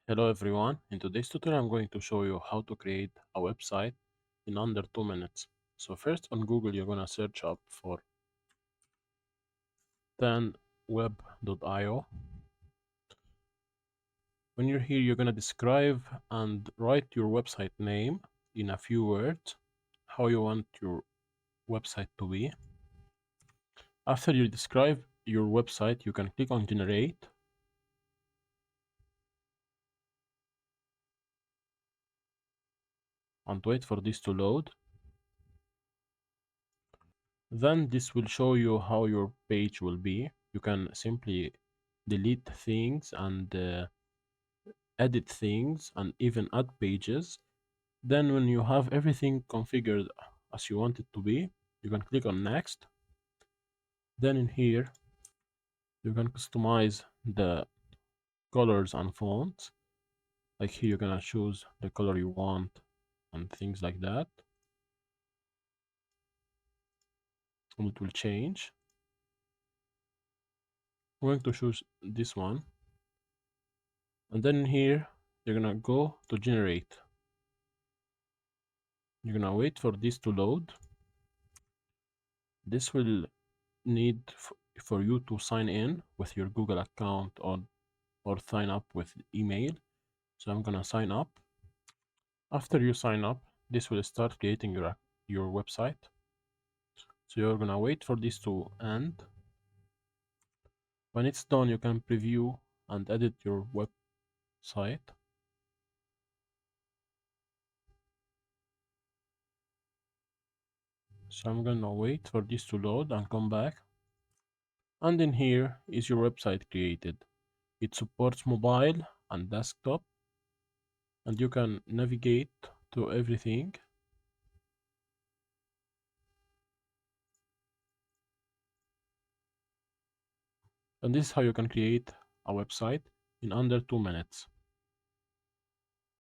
Hello everyone, in today's tutorial I'm going to show you how to create a website in under 2 minutes. So first on Google you're gonna search up for 10web.io. When you're here you're gonna describe and write your website name in a few words, how you want your website to be. After you describe your website you can click on generate and wait for this to load. Then this will show you how your page will be. You can simply delete things and edit things and even add pages. Then when you have everything configured as you want it to be, you can click on next. Then in here, you can customize the colors and fonts. Like here, you're gonna choose the color you want and things like that. And it will change. I'm going to choose this one. And then here, you're gonna go to generate. You're gonna wait for this to load. This will need for you to sign in with your Google account or sign up with email. So I'm gonna sign up. After you sign up, this will start creating your website. So you're gonna wait for this to end. When it's done, you can preview and edit your website. So I'm gonna wait for this to load and come back. And in here is your website created. It supports mobile and desktop, and you can navigate to everything. And this is how you can create a website in under 2 minutes.